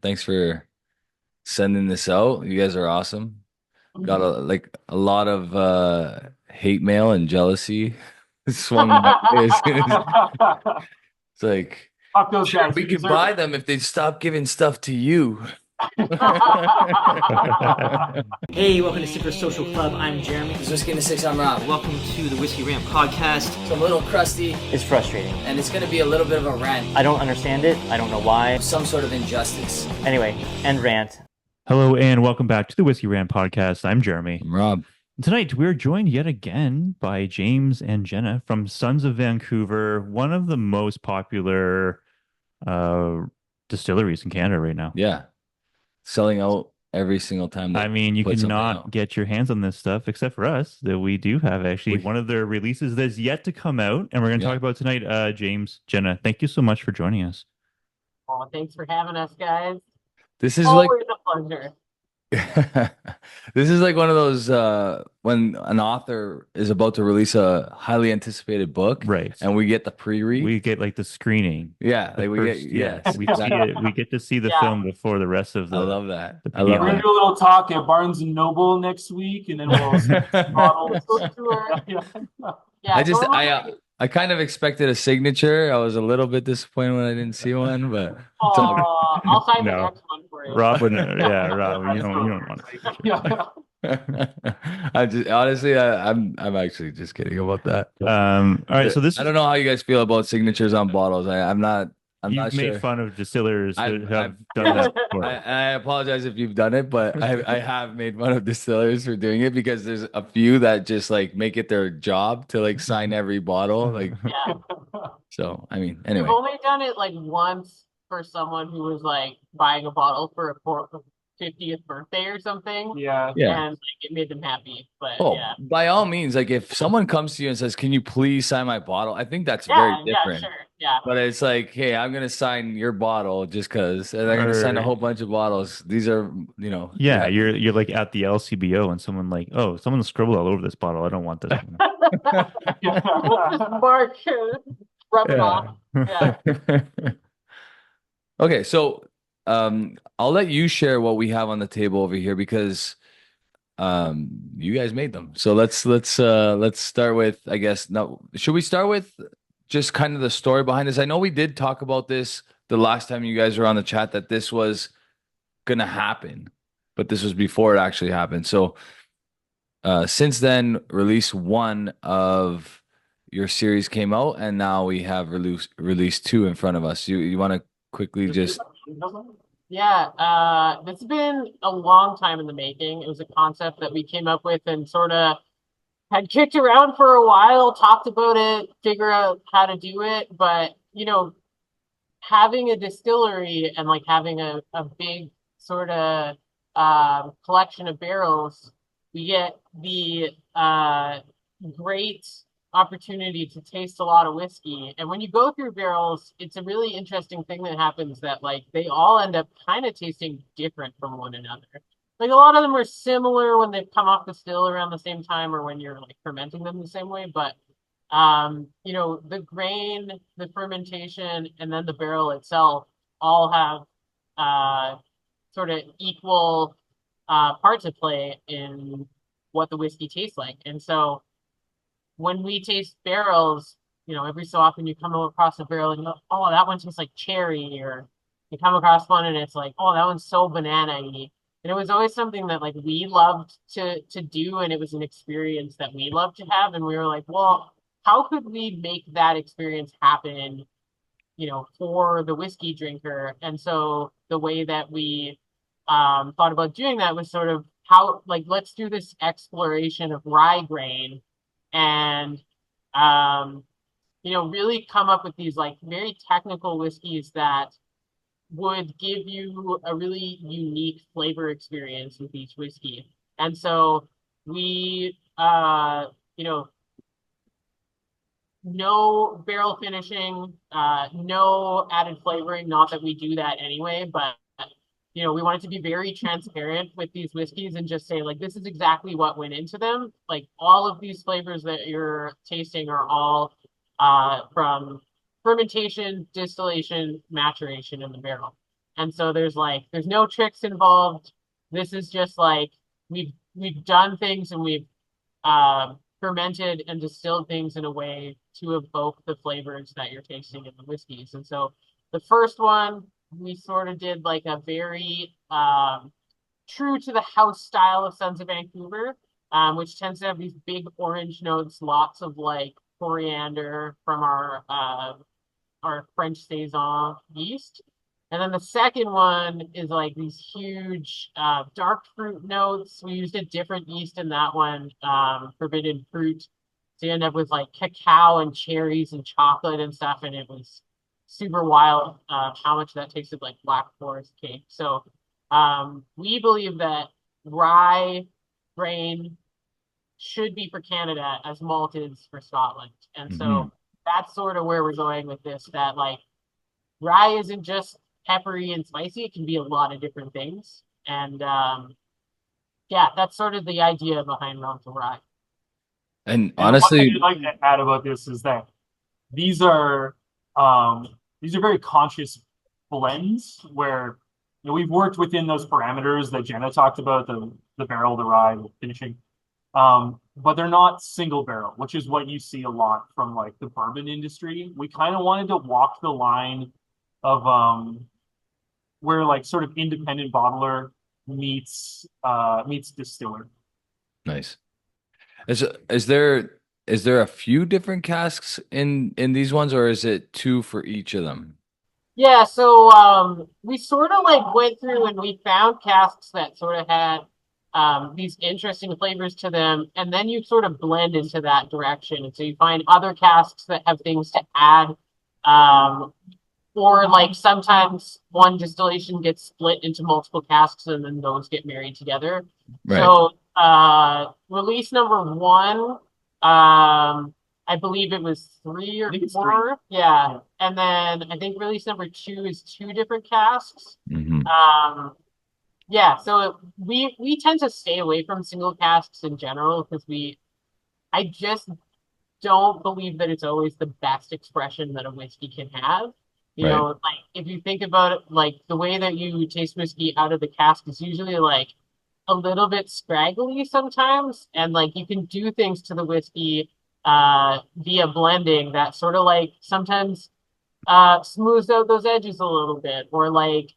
Thanks for sending this out. You guys are awesome. Got a lot of hate mail and jealousy swung my way. It's like, Fuck those sure, guys we who could deserve buy it. them if they stop giving stuff to you. Hey, welcome to Super Social Club. I'm Jeremy. This is Whiskey in the Six. I'm Rob. Welcome to the Whisky Rant Podcast. It's a little crusty, It's frustrating. and it's going to be a little bit of a rant. I don't understand it. I don't know why. Some sort of injustice. Anyway, end rant. Hello and welcome back to the Whisky Rant Podcast. I'm Jeremy. I'm Rob. Tonight we're joined yet again by James and Jenna from Sons of Vancouver, one of the most popular distilleries in Canada right now. Yeah. Selling out every single time. I mean, you put something cannot out. get your hands on this stuff except for us. That we do have actually one of their releases that's yet to come out, and we're going to talk about tonight. James, Jenna, thank you so much for joining us. Oh, thanks for having us, guys. This is Always a pleasure. this is like one of those when an author is about to release a highly anticipated book, Right. and we get the pre-read. We get like the screening. Yeah, The like we first- get yes, we see it. We get to see the Yeah. film before the rest of I the. love that. the I love We're gonna that. do a little talk at Barnes and Noble next week, and then we'll bottles. Yeah, I just normally- I kind of expected a signature. I was a little bit disappointed when I didn't see one, but it's all good. I'll sign the No. next one for you. Rob would, yeah, Rob, you don't want to. Yeah. I just honestly, I'm actually just kidding about that. All right, so this I don't know how you guys feel about signatures on bottles. I'm not you've made sure. fun of distillers that I've- have I've- done that before. I apologize if you've done it, but I have made fun of distillers for doing it because there's a few that just like make it their job to like sign every bottle. Like, Yeah. so I mean, We've anyway, only done it like once for someone who was like buying a bottle for a 50th birthday or something. yeah. And like it made them happy. But Oh, yeah. by all means, like if someone comes to you and says, "Can you please sign my bottle?" I think that's Yeah, very yeah, different. sure. Yeah. But it's like, hey, I'm gonna sign your bottle just because, and I'm gonna sign a Or- whole bunch of bottles. These are, Yeah, you're like at the LCBO and someone like, oh, someone scribbled all over this bottle. I don't want this. Mark, rub it Yeah. off. Yeah. Okay, so I'll let you share what we have on the table over here because you guys made them. So let's start with, I guess, no, should we start with just kind of the story behind this? I know we did talk about this the last time you guys were on the chat that this was gonna happen, but this was before it actually happened. So since then, release one of your series came out, and now we have release two in front of us. You want to quickly just Yeah, it's been a long time in the making. It was a concept that we came up with and sort of had kicked around for a while, talked about it, figure out how to do it. But, having a distillery and like having a big sort of collection of barrels, we get the great opportunity to taste a lot of whiskey. And when you go through barrels, it's a really interesting thing that happens that like they all end up kind of tasting different from one another. Like a lot of them are similar when they've come off the still around the same time or when you're like fermenting them the same way, but the grain, the fermentation, and then the barrel itself all have sort of equal part to play in what the whiskey tastes like. And so when we taste barrels, every so often you come across a barrel and you go, oh, that one tastes like cherry, or you come across one and it's like, oh, that one's so banana-y. And it was always something that like we loved to do, and it was an experience that we loved to have. And we were like, well, how could we make that experience happen, for the whiskey drinker? And so the way that we thought about doing that was sort of how, like, let's do this exploration of rye grain and really come up with these like very technical whiskeys that would give you a really unique flavor experience with each whiskey. And so we no barrel finishing, no added flavoring, not that we do that anyway, but we wanted to be very transparent with these whiskeys and just say, like, this is exactly what went into them. Like, all of these flavors that you're tasting are all from fermentation, distillation, maturation in the barrel. And so there's no tricks involved. This is just like we've done things and we've fermented and distilled things in a way to evoke the flavors that you're tasting in the whiskeys. And so the first one, we sort of did like a very true to the house style of Sons of Vancouver, which tends to have these big orange notes, lots of like coriander from our French Saison yeast. And then the second one is like these huge dark fruit notes. We used a different yeast in that one, forbidden fruit. So you end up with like cacao and cherries and chocolate and stuff. And it was super wild how much that tasted like Black Forest cake. So we believe that rye grain should be for Canada as malt is for Scotland. And so that's sort of where we're going with this, that like rye isn't just peppery and spicy. It can be a lot of different things. And yeah, that's sort of the idea behind Realms of Rye. And And what honestly, I'd like to add about this is that these are very conscious blends where we've worked within those parameters that Jenna talked about, the barrel, the rye, the finishing. But they're not single barrel, which is what you see a lot from like the bourbon industry. We kind of wanted to walk the line of where like sort of independent bottler meets distiller. nice. Is there a few different casks in these ones, or is it two for each of them? Yeah, so we sort of like went through and we found casks that sort of had these interesting flavors to them, and then you sort of blend into that direction. And so you find other casks that have things to add, or like sometimes one distillation gets split into multiple casks and then those get married together. Right. So release number one, I believe it was three or four. Yeah. And then I think release number two is two different casks. Yeah, so we tend to stay away from single casks in general because I just don't believe that it's always the best expression that a whiskey can have. You Right. know, like if you think about it, like the way that you taste whiskey out of the cask is usually like a little bit scraggly sometimes, and like you can do things to the whiskey via blending that sort of like sometimes smooths out those edges a little bit, or like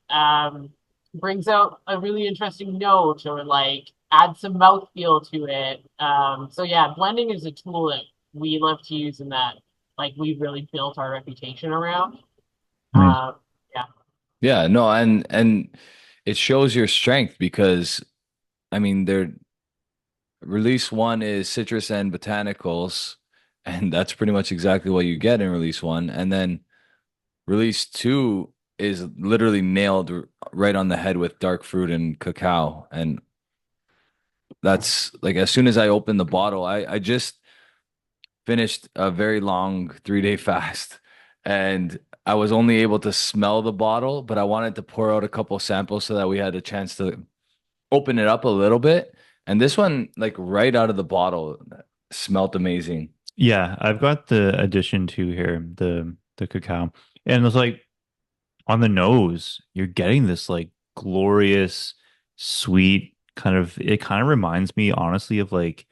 brings out a really interesting note, or like add some mouthfeel to it. So yeah, blending is a tool that we love to use and that like we've really built our reputation around. Nice. Yeah. Yeah, no, and it shows your strength because I mean, their release one is citrus and botanicals, and that's pretty much exactly what you get in release one. And then release two is literally nailed right on the head with dark fruit and cacao. And that's like as soon as I opened the bottle, I just finished a very long 3-day fast, and I was only able to smell the bottle, but I wanted to pour out a couple samples so that we had a chance to open it up a little bit. And this one, like right out of the bottle, smelled amazing. Yeah, I've got the addition to here, the cacao. And it's like on the nose, you're getting this like glorious, sweet it kind of reminds me honestly of like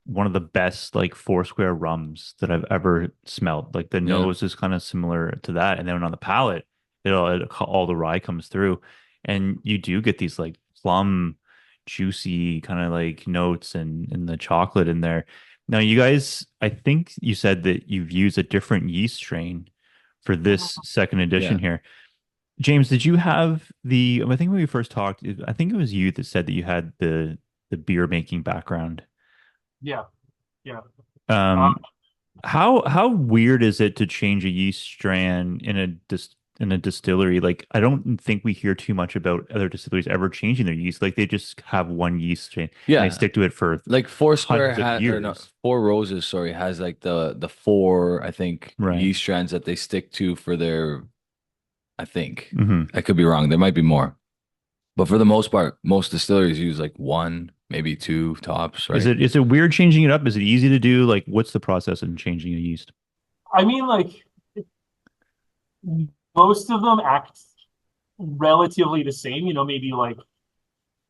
one of the best like Foursquare rums that I've ever smelled. Like the Yeah. nose is kind of similar to that. And then on the palate, all the rye comes through. And you do get these like plum, juicy kind of like notes and the chocolate in there. Now, you guys, I think you said that you've used a different yeast strain for this second edition here. James, did you have I think when we first talked, I think it was you that said that you had the beer making background. Yeah, yeah. How weird is it to change a yeast strain in a distillery? Like, I don't think we hear too much about other distilleries ever changing their yeast. Like, they just have one yeast strain. Yeah. And they stick to it for like Foursquare hundreds of has, or no, years. Four Roses, sorry, has like the four, I think, Right. yeast strands that they stick to for their, I think. Mhm. I could be wrong. There might be more. But for the most part, most distilleries use like one, maybe two tops, right? Is it weird changing it up? Is it easy to do? Like, what's the process in changing a yeast? I mean, like most of them act relatively the same. Maybe like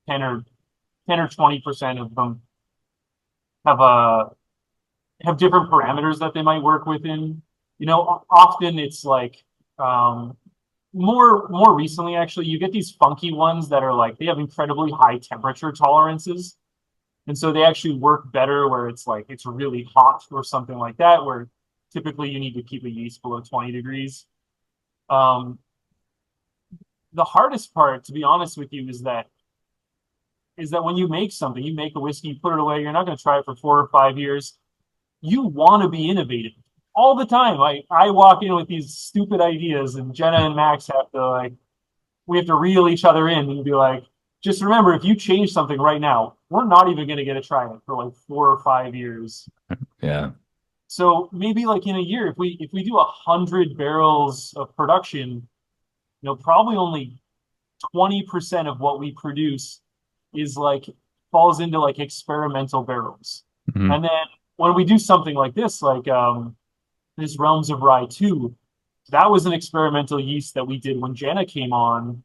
10 or 20% of them have have different parameters that they might work within. Often it's like more recently, actually, you get these funky ones that are like they have incredibly high temperature tolerances, and so they actually work better where it's like it's really hot or something like that, where typically you need to keep a yeast below 20 degrees. Um, the hardest part, to be honest with you, is that when you make something, you make a whiskey, you put it away, you're not going to try it for 4 or 5 years. You want to be innovative all the time. I walk in with these stupid ideas, and Jenna and Max have to we have to reel each other in and be like, just remember, if you change something right now, we're not even going to get to try it for like 4 or 5 years. Yeah. So maybe like in a year, if we do 100 barrels of production, probably only 20% of what we produce is like falls into like experimental barrels. Mhm. And then when we do something like this, like this Realms of Rye 2, that was an experimental yeast that we did when Jenna came on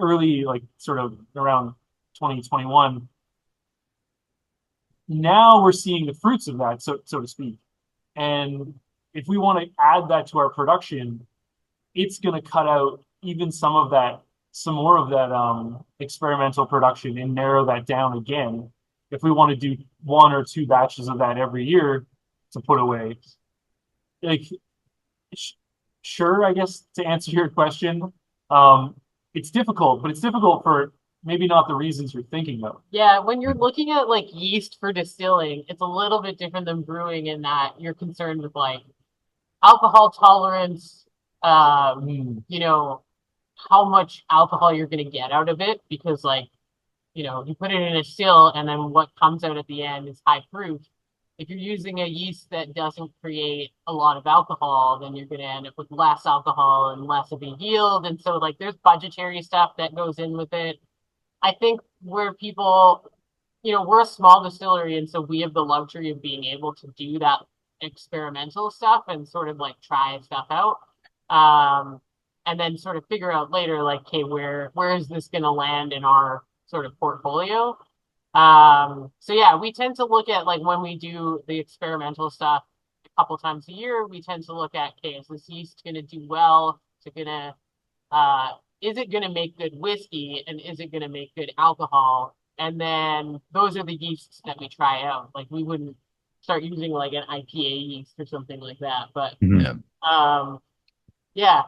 early, like sort of around 2021. Now we're seeing the fruits of that, so to speak. And if we want to add that to our production, it's going to cut out even some more of that experimental production and narrow that down again. If we want to do 1 or 2 batches of that every year to put away, like, sure, I guess to answer your question, it's difficult, but it's difficult for maybe not the reasons you're thinking of. Yeah, when you're looking at like yeast for distilling, it's a little bit different than brewing in that you're concerned with like alcohol tolerance, how much alcohol you're going to get out of it because like, you put it in a still and then what comes out at the end is high proof. If you're using a yeast that doesn't create a lot of alcohol, then you're going to end up with less alcohol and less of a yield. And so like there's budgetary stuff that goes in with it. I think where people, we're a small distillery, and so we have the luxury of being able to do that experimental stuff and sort of like try stuff out. And then sort of figure out later, like, okay, where is this going to land in our sort of portfolio? So yeah, we tend to look at like when we do the experimental stuff a couple times a year, we tend to look at, okay, is this yeast going to do well? Is it going to make good whiskey, and is it going to make good alcohol? And then those are the yeasts that we try out. Like we wouldn't start using like an IPA yeast or something like that. But Yeah. yeah,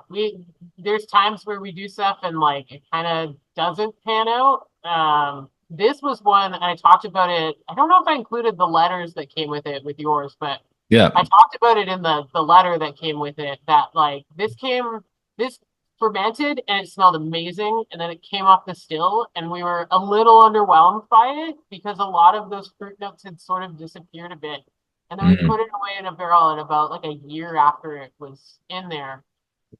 there's times where we do stuff and like it kind of doesn't pan out. This was one I talked about it. I don't know if I included the letters that came with it with yours, but Yeah. I talked about it in the letter that came with it that like this fermented and it smelled amazing, and then it came off the still and we were a little underwhelmed by it because a lot of those fruit notes had sort of disappeared a bit. And then we put it away in a barrel, and about like a year after it was in there,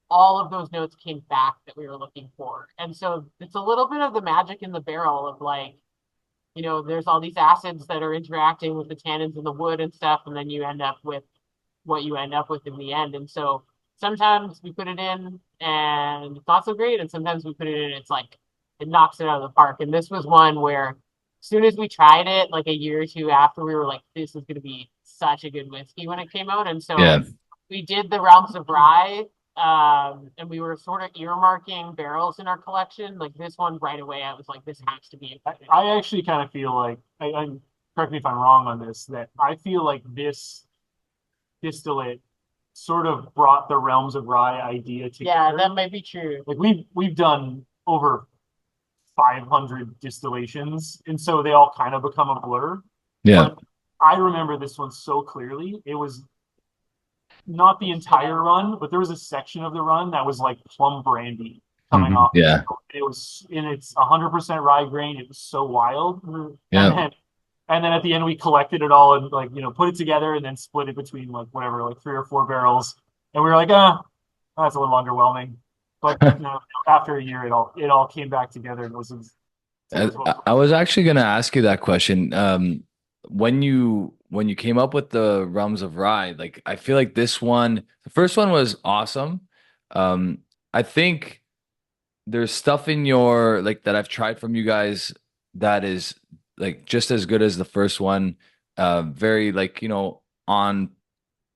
all of those notes came back that we were looking for. And so it's a little bit of the magic in the barrel of like, there's all these acids that are interacting with the tannins in the wood and stuff, and then you end up with what you end up with in the end. And so sometimes we put it in and it's not so great, and sometimes we put it in and it's like it knocks it out of the park. And this was one where as soon as we tried it, like a year or two after, we were like, this is going to be such a good whiskey when it came out. And so Yeah. we did the Realms of Rye, and we were sort of earmarking barrels in our collection. Like this one right away, I was like, this has to be. I actually kind of feel like, correct me if I'm wrong on this, that I feel like this distillate sort of brought the Realms of Rye idea together. Yeah, that might be true. Like we've done over 500 distillations, and so they all kind of become a blur. Yeah. But I remember this one so clearly. It was not the entire run, but there was a section of the run that was like plum brandy coming off. Yeah. It was, and it's 100% rye grain. It was so wild. Yeah. And then at the end, we collected it all and like, put it together and then split it between like whatever, like 3 or 4 barrels. And we were like, that's a little underwhelming. But after a year, it all came back together. And it was I was actually going to ask you that question. When you came up with the Realms of Rye, like I feel like the first one was awesome. I think there's stuff in your like that I've tried from you guys that is like just as good as the first one. Very like, on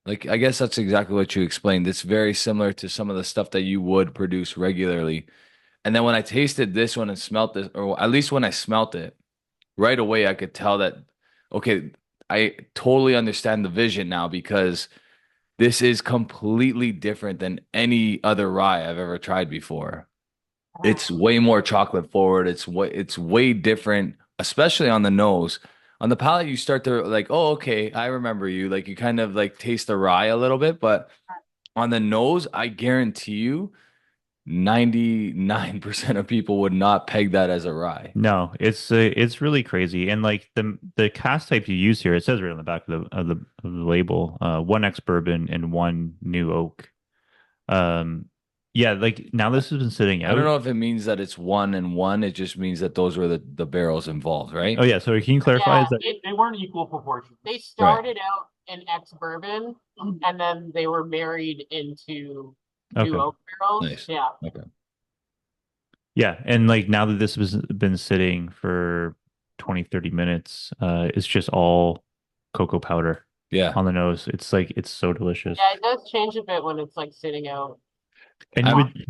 like I guess that's exactly what you explained. It's very similar to some of the stuff that you would produce regularly. And then when I tasted this one and smelt this, or at least when I smelt it, right away I could tell that, okay, I totally understand the vision now because this is completely different than any other rye I've ever tried before. It's way more chocolate forward. It's way different, especially on the nose. On the palate, you start to like, oh, okay, I remember you. Like you kind of like taste the rye a little bit, but on the nose, I guarantee you 99% of people would not peg that as a rye. No, it's really crazy, and like the cast type you use here, it says right on the back of the label, one ex bourbon and one new oak. Um, yeah, like now this has been sitting I don't out. know if it means that it's one and one. It just means that those were the barrels involved, Oh right? yeah, so can you clarify? Yeah, Is that They weren't equal proportions. they Right. started out in ex bourbon, and then they were married into new okay? oak barrels. Nice. Yeah. Okay. Yeah, and like now that this has been sitting for 20, 30 minutes, it's just all cocoa powder Yeah. on the nose. It's like it's so delicious. Yeah, it does change a bit when it's like sitting out. And you I'm, would,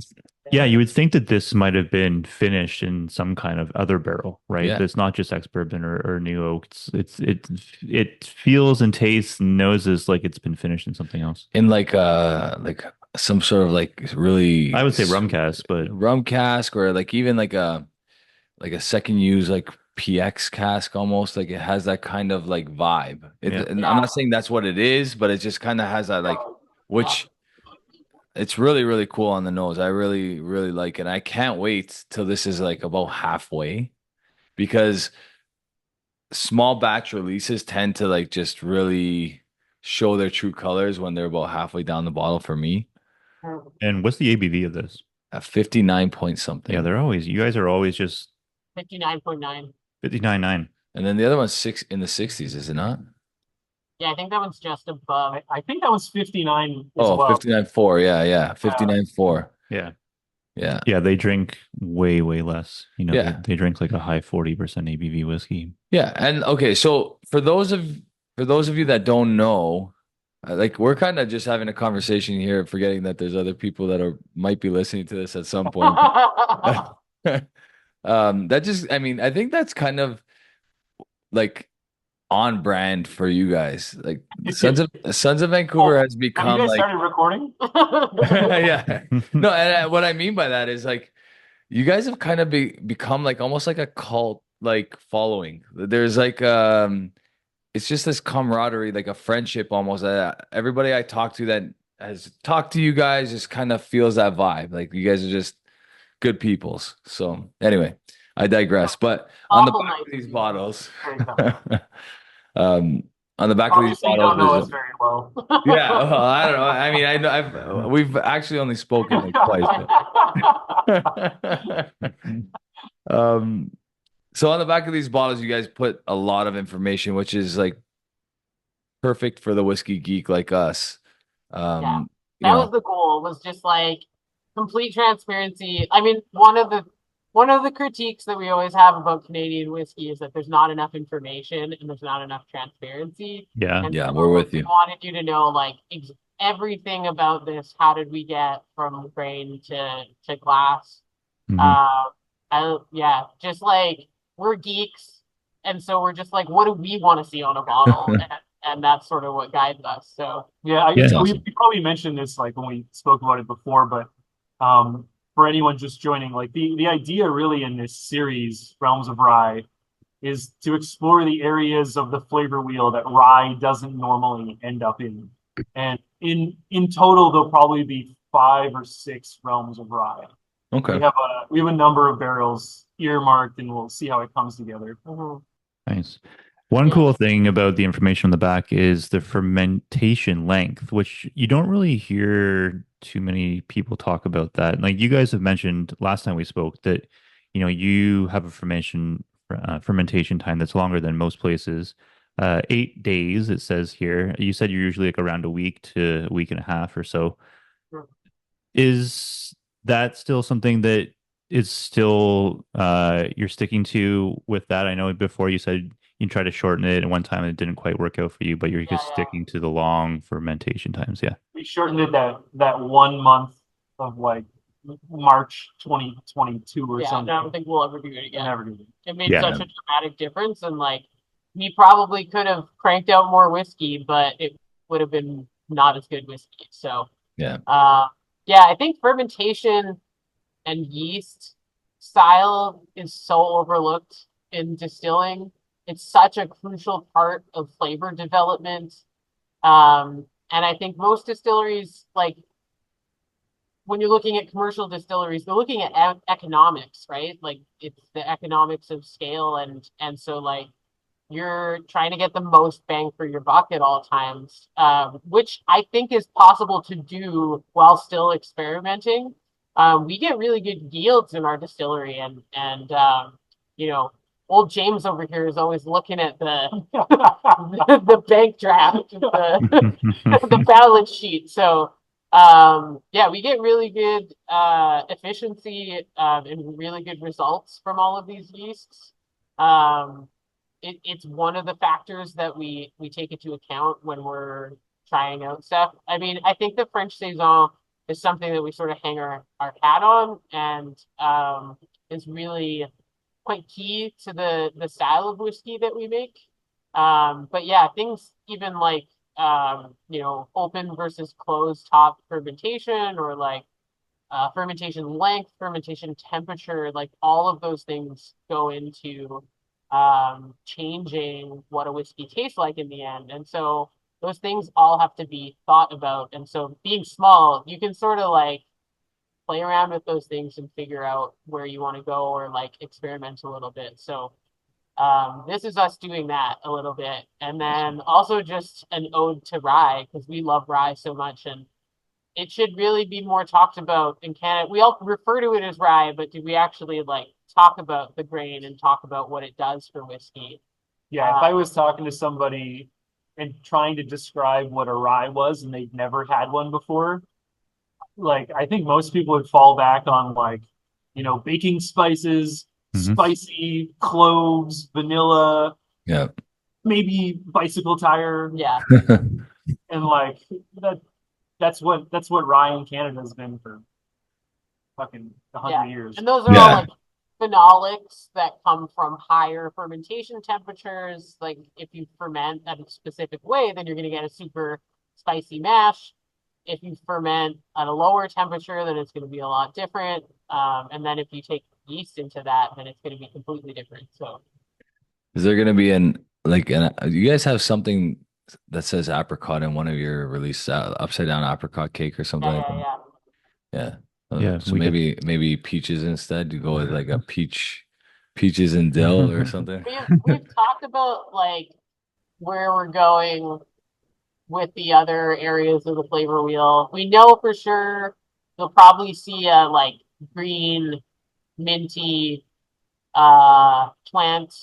yeah, you would think that this might have been finished in some kind of other barrel, right? yeah. That's not just ex bourbon or new oak. It feels and tastes and noses like it's been finished in something else. In like some sort of like really I would say rum cast, but rum cask or like even like a second use like PX cask almost like it has that kind of like vibe. yeah. And I'm not saying that's what it is, but it just kind of has that like which it's really really cool on the nose. I really really like it. I can't wait till this is like about halfway because small batch releases tend to like just really show their true colors when they're about halfway down the bottle for me. And what's the ABV of this? At 59 point Yeah, something. they're always you guys are always just 59.9. 59.9. And then the other one's six in the 60s, is it not? Yeah, I think that one's just above. I think that was 59 as Oh, well. 59.4. Yeah, yeah. 59.4. Yeah. Yeah. Yeah, they drink way, way less. Yeah. They drink like a high 40% ABV whiskey. Yeah. And okay, so for those of you that don't know, like we're kind of just having a conversation here, forgetting that there's other people that are might be listening to this at some point. That just I mean, I think that's kind of like on brand for you guys. Like Sons of Vancouver has Have you become guys like started recording? yeah. No, and what I mean by that is like you guys have kind of become like almost like a cult like following. There's like it's just this camaraderie, like a friendship almost. Everybody I talk to that has talked to you guys just kind of feels that vibe. Like you guys are just good peoples. So anyway, I digress. But on the Awful back nice. of these bottles, Very tough. on the back of these Obviously, you don't know bottles, us very well. yeah. Well, I don't know. I mean, I know we've actually only spoken like twice. But um, so on the back of these bottles, you guys put a lot of information, which is like perfect for the whiskey geek like us. Yeah. You That was know, the goal, was just like complete transparency. I mean, one of the critiques that we always have about Canadian whiskey is that there's not enough information and there's not enough transparency. Yeah. And yeah, so we're with we you. wanted you to know like everything about this. How did we get from grain to glass? Mhm. Yeah, just like we're geeks, and so we're just like, what do we want to see on a bottle? And that's sort of what guides us. So Yeah, That's Yeah. awesome. we probably mentioned this like when we spoke about it before, but for anyone just joining, like the idea really in this series, Realms of Rye, is to explore the areas of the flavor wheel that rye doesn't normally end up in. And in total, there'll probably be 5 or 6 realms of rye. Okay. We have a number of barrels earmarked, and we'll see how it comes together. Nice. One Yeah. cool thing about the information on the back is the fermentation length, which you don't really hear too many people talk about that. Like you guys have mentioned last time we spoke that, you have a fermentation time that's longer than most places. 8 days, it says here. You said you're usually like around a week to a week and a half or so. Sure. Is that still something that is still you're sticking to with that? I know before you said you tried to shorten it at one time and it didn't quite work out for you, but you're Yeah, just yeah. sticking to the long fermentation times. Yeah. We shortened it that 1 month of like March 2022 or Yeah, something. I don't think we'll ever do it I again. never did it. It made Yeah. such a dramatic difference, and like we probably could have cranked out more whiskey, but it would have been not as good whiskey. So, Yeah. yeah, I think fermentation and yeast style is so overlooked in distilling. It's such a crucial part of flavor development. And I think most distilleries, like when you're looking at commercial distilleries, they're looking at economics, right? Like it's the economics of scale, and so like you're trying to get the most bang for your buck at all times, which I think is possible to do while still experimenting. We get really good yields in our distillery, and you know, old James over here is always looking at the the bank draft, the balance sheet. So yeah, we get really good efficiency and really good results from all of these yeasts. Um, it's one of the factors that we take into account when we're trying out stuff. I mean, I think the French saison is something that we sort of hang our hat on, and is really quite key to the style of whiskey that we make. But yeah, things even like you know, open versus closed top fermentation, or like fermentation length, fermentation temperature, like all of those things go into changing what a whiskey tastes like in the end. And so those things all have to be thought about. And so being small, you can sort of like play around with those things and figure out where you want to go, or like experiment a little bit. So this is us doing that a little bit. And then also just an ode to rye, because we love rye so much, and it should really be more talked about in Canada. We all refer to it as rye, but do we actually like talk about the grain and talk about what it does for whiskey? Yeah, if I was talking to somebody and trying to describe what a rye was and they'd never had one before, like I think most people would fall back on like, baking spices, Mhm. spicy cloves, vanilla, Yeah. maybe bicycle tire, Yeah, and like that's what rye in Canada has been for fucking 100 years. and those are all Yeah. like phenolics that come from higher fermentation temperatures. Like if you ferment at a specific way, then you're going to get a super spicy mash. If you ferment at a lower temperature, then it's going to be a lot different. And then if you take yeast into that, then it's going to be completely different. So Is there gonna be you guys have something that says apricot in one of your release, upside down apricot cake or something yeah, like yeah, that? yeah. Yeah. Yeah, So we could. maybe peaches instead. You go with like a peaches and dill or something. We've talked about like where we're going with the other areas of the flavor wheel. We know for sure you'll probably see a like green, minty, plant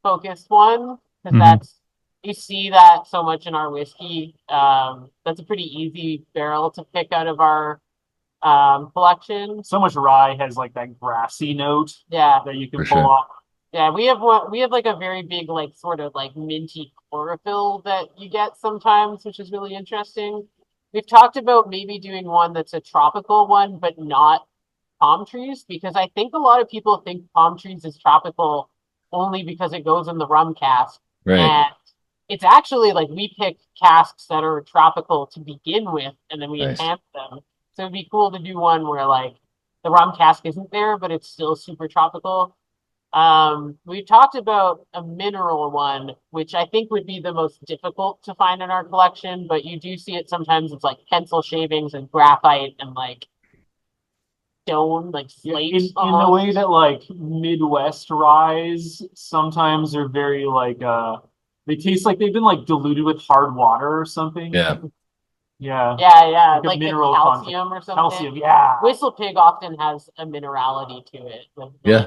focused one, because Mhm. that's you see that so much in our whiskey. That's a pretty easy barrel to pick out of our collection. So much rye has like that grassy note Yeah. that you can For pull sure. off. Yeah, we have like a very big like sort of like minty chlorophyll that you get sometimes, which is really interesting. We've talked about maybe doing one that's a tropical one, but not palm trees, because I think a lot of people think palm trees is tropical only because it goes in the rum cask. Right. And it's actually like we pick casks that are tropical to begin with, and then we Nice. enhance them. So it'd be cool to do one where like the rum cask isn't there, but it's still super tropical. We talked about a mineral one, which I think would be the most difficult to find in our collection, but you do see it sometimes. It's like pencil shavings and graphite and like stone, like slate. In the way that like Midwest ryes sometimes are very like they taste like they've been like diluted with hard water or something. Yeah. Yeah. Yeah, Like a like the mineral calcium or something. Calcium, yeah. Whistle pig often has a minerality to it. With Yeah.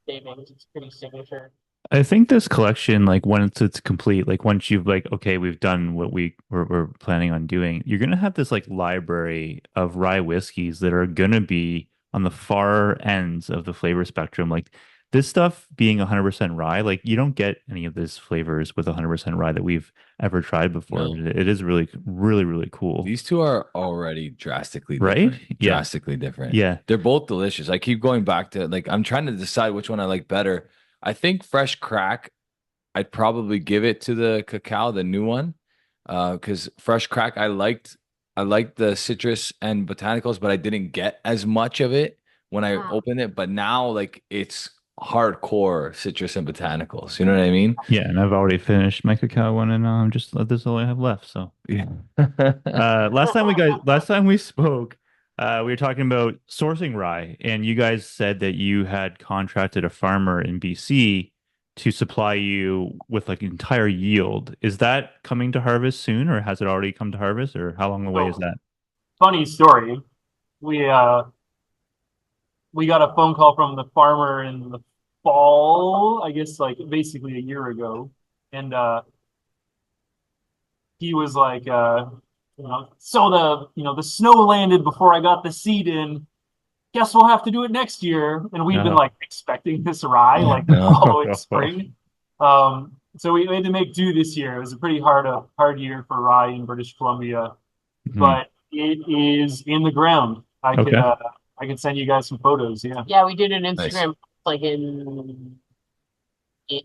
shavings, it's pretty signature. I think this collection, like when it's complete, like once you've like, okay, we've done what we're planning on doing, you're gonna have this like library of rye whiskeys that are gonna be on the far ends of the flavor spectrum. Like this stuff being 100% rye, like you don't get any of these flavors with 100% rye that we've ever tried before. No. It is really, really, really cool. These two are already drastically Right? different. Yeah. Drastically different. Yeah. They're both delicious. I keep going back to like I'm trying to decide which one I like better. I think fresh crack, I'd probably give it to the cacao, the new one. Because fresh crack, I liked the citrus and botanicals, but I didn't get as much of it when I opened it. But now like it's hardcore citrus and botanicals. You know what I mean? Yeah. And I've already finished my cacao one and just this is all I have left. So Yeah. last time we spoke, we were talking about sourcing rye, and you guys said that you had contracted a farmer in BC to supply you with like entire yield. Is that coming to harvest soon, or has it already come to harvest, or how long away is that? Funny story. We got a phone call from the farmer in the fall, I guess like basically a year ago. And he was like so the snow landed before I got the seed in. Guess we'll have to do it next year. And we've been like expecting this rye like the following spring. So we had to make do this year. It was a pretty hard year for rye in British Columbia, but it is in the ground. I can send you guys some photos. Yeah. Yeah, we did an Instagram like in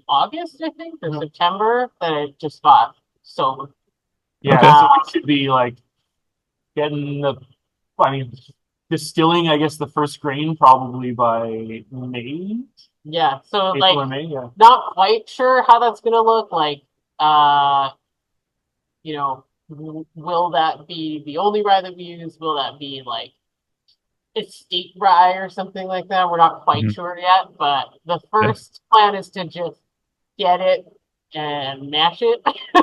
August, I think, or September, that it just got sold. Yeah, so we should be like getting distilling, I guess, the first grain probably by May. Yeah, so April like or May, yeah. not quite sure how that's gonna look like. Will that be the only rye that we use? Will that be like estate rye or something like that? We're not quite sure yet, but the first plan is to just get it and mash it.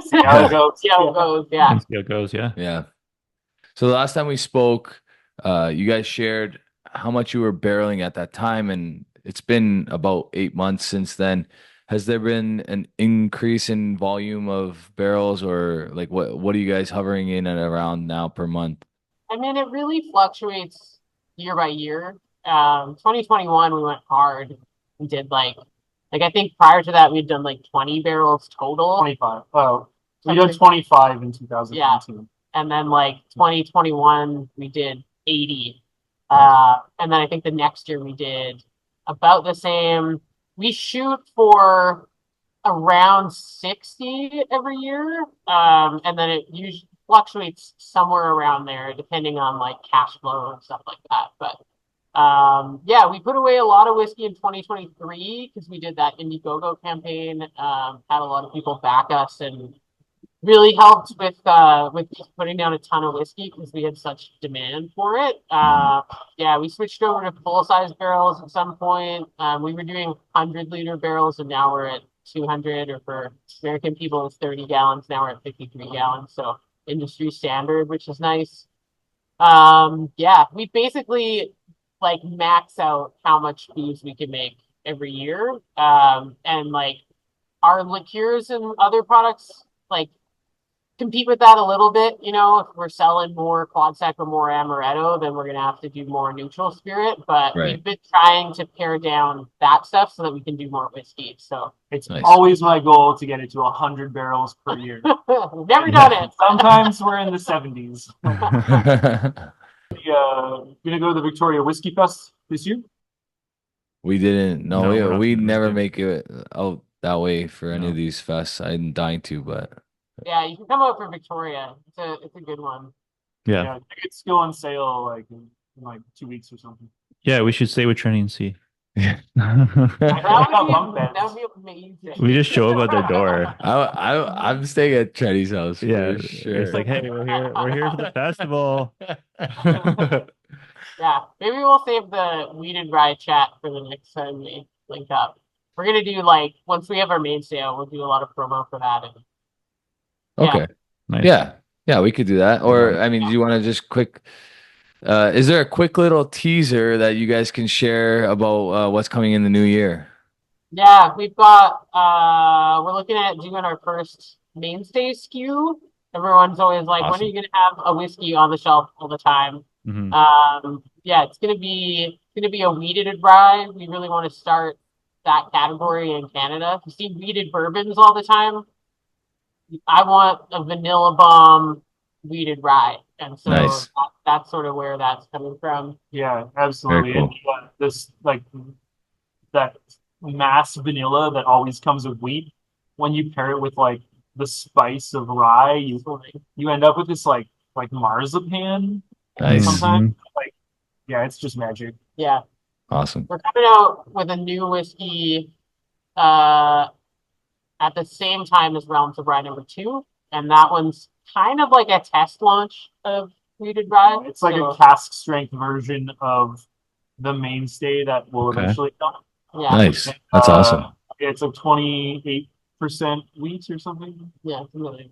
See how it goes. See how it goes, yeah. See how it goes, yeah. Yeah. So the last time we spoke, you guys shared how much you were barreling at that time, and it's been about 8 months since then. Has there been an increase in volume of barrels, or like what are you guys hovering in at around now per month? I mean, it really fluctuates year by year. 2021 we went hard and did like I think prior to that we'd done like 20 barrels total. 25. Oh, we did 25 in 2019. Yeah. And then like 2021 we did 80. And then I think the next year we did about the same. We shoot for around 60 every year. And then it usually fluctuates somewhere around there depending on like cash flow and stuff like that. But yeah, we put away a lot of whiskey in 2023 because we did that Indiegogo campaign. Had a lot of people back us and really helped with just putting down a ton of whiskey because we had such demand for it. Yeah, we switched over to full size barrels at some point. We were doing 100-liter barrels, and now we're at 200, or for American people it's 30 gallons. Now we're at 53 gallons, so industry standard, which is nice. Yeah, we basically like max out how much booze we can make every year. And like our liqueurs and other products like compete with that a little bit. If we're selling more quad sec or more amaretto, then we're gonna have to do more neutral spirit. But we've been trying to pare down that stuff so that we can do more whiskey. So it's always my goal to get it to 100 barrels per year. Never done it. Sometimes we're in the 70s. Gonna go to the Victoria Whiskey Fest this year? We didn't. No, No, we never make it out that way for any of these fests. I'm dying to, but yeah, you can come out for Victoria. It's a good one. Yeah. Tickets go on sale like in like 2 weeks or something. Yeah, we should stay with Trini and see. Yeah. That would be amazing. We just show up at their door. I'm staying at Chetty's house. Yeah, for sure. It's like, hey, we're here for the festival. Yeah, maybe we'll save the weeded rye chat for the next time we link up. We're gonna do like once we have our main sale, we'll do a lot of promo for that. Okay. Nice. Yeah, we could do that. Or I mean, do you want to just quick? Is there a quick little teaser that you guys can share about what's coming in the new year? Yeah, we've got. We're looking at doing our first mainstay SKU. Everyone's always like, when are you gonna have a whiskey on the shelf all the time? yeah, it's gonna be a weeded rye. We really want to start that category in Canada. You see weeded bourbons all the time. I want a vanilla bomb weeded rye, and so Nice. that's sort of where that's coming from. Yeah, Very absolutely. cool. And this like that mass vanilla that always comes with wheat. When you pair it with like the spice of rye, you end up with this like marzipan. Nice. Sometimes, like, yeah, it's just magic. Yeah, Awesome. we're coming out with a new whiskey uh, at the same time as Realms of Rye #2, and that one's kind of like a test launch of weeded rye. It's like a cask strength version of the mainstay that will Okay. eventually come. Yeah, Nice. That's awesome. It's a 28% wheat or something. yeah, it's really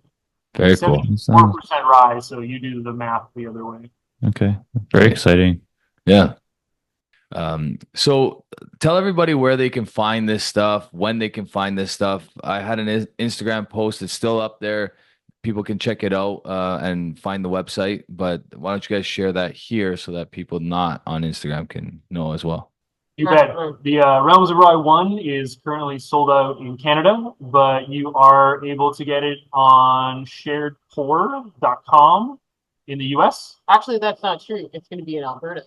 Very cool. 74% rye, so you do the math the other way. Okay. Very exciting. Yeah. So tell everybody where they can find this stuff, when they can find this stuff. I had an Instagram post. It's still up there. People can check it out and find the website. But why don't you guys share that here so that people not on Instagram can know as well? You bet. The Realms of Rye 1 is currently sold out in Canada, but you are able to get it on sharedpour.com in the US. actually that's not true. It's going to be in Alberta.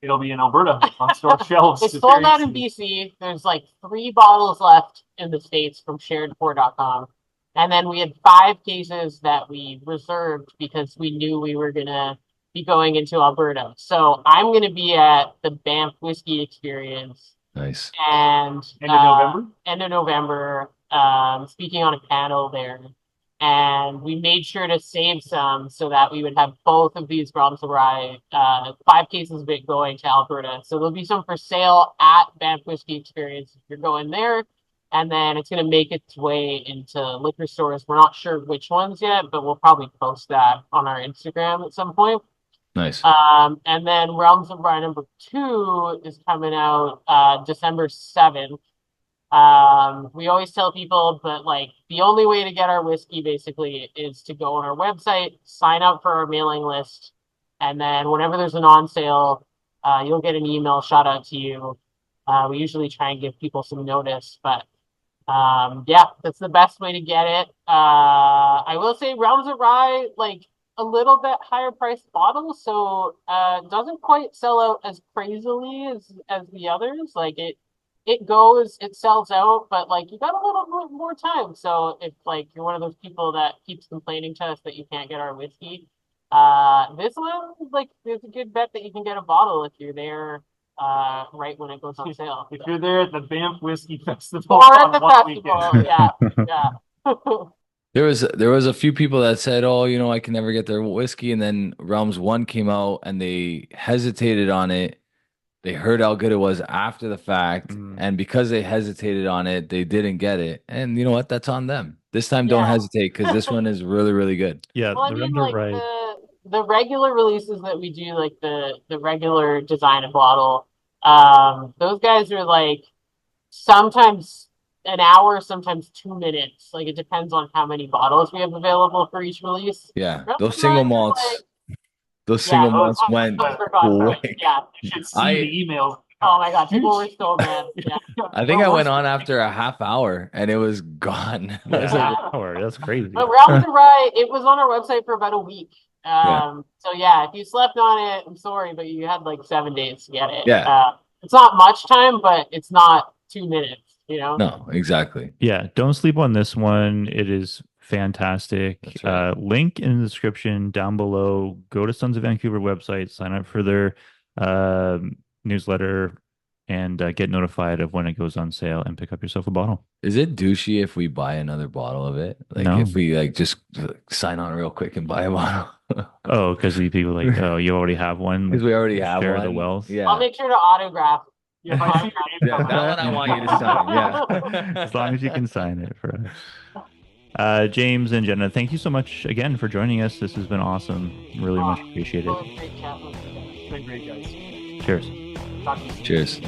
It'll be in Alberta on store shelves. It's sold out in BC. There's like 3 bottles left in the States from sharedpour.com. And then we had 5 cases that we reserved because we knew we were going to be going into Alberta. So I'm going to be at the Banff Whiskey Experience. Nice. And End of November? End of November, speaking on a panel there. And we made sure to save some so that we would have both of these Realms of Rye, 5 cases of it going to Alberta. So there'll be some for sale at Banff Whiskey Experience if you're going there. And then it's going to make its way into liquor stores. We're not sure which ones yet, but we'll probably post that on our Instagram at some point. Nice. And then Realms of Rye #2 is coming out December 7th. We always tell people, but like the only way to get our whiskey basically is to go on our website, sign up for our mailing list, and then whenever there's an on sale, you'll get an email shot out to you. We usually try and give people some notice, but yeah, that's the best way to get it. I will say Realms of Rye, like a little bit higher priced bottle, so doesn't quite sell out as crazily as the others. Like it sells out, but like you got a little bit more time. So if like you're one of those people that keeps complaining to us that you can't get our whiskey, this one, like, there's a good bet that you can get a bottle if you're there right when it goes on sale. If you're there at the Banff Whiskey Festival Or on at the one festival, weekend. yeah. There was a few people that said, "Oh, you know, I can never get their whiskey," and then Realms 1 came out and they hesitated on it. They heard how good it was after the fact, and because they hesitated on it, they didn't get it. And you know what? That's on them. This time, don't Yeah. hesitate because this one is really, really good. Yeah, Well, I the mean, Realms of like Rye. the regular releases that we do, like the regular design and bottle, those guys are like sometimes an hour, sometimes 2 minutes. Like it depends on how many bottles we have available for each release. Yeah, Realms those of single Rye are malts, like- those yeah, single those malts ones went are gone fast. quick. Yeah. You should see I- the emails. Oh my God, people were so mad. Yeah. I think I went on after a half hour and it was gone. I was Yeah. like, Hour, that's crazy. But Realms of Rye, it was on our website for about a week. Yeah. So yeah, if you slept on it, I'm sorry, but you had like 7 days to get it. Yeah. It's not much time, but it's not 2 minutes, you know? no, exactly. Yeah, don't sleep on this one. It is fantastic. That's right. Link in the description down below. Go to Sons of Vancouver website, sign up for their newsletter, and get notified of when it goes on sale and pick up yourself a bottle. Is it douchey if we buy another bottle of it? Like No. if we like just sign on real quick and buy a bottle? Oh, because the people like, oh, you already have one. Because we already have Share one. the wealth. Yeah. I'll make sure to autograph. Yeah, if I see your name Yeah, come that up. one I want you to sign. Yeah. As long as you can sign it for us. James and Jenna, thank you so much again for joining us. This has been awesome. Really much appreciated. Well, great chat with you guys. It's been great, guys. Cheers. Talk to you soon. Cheers.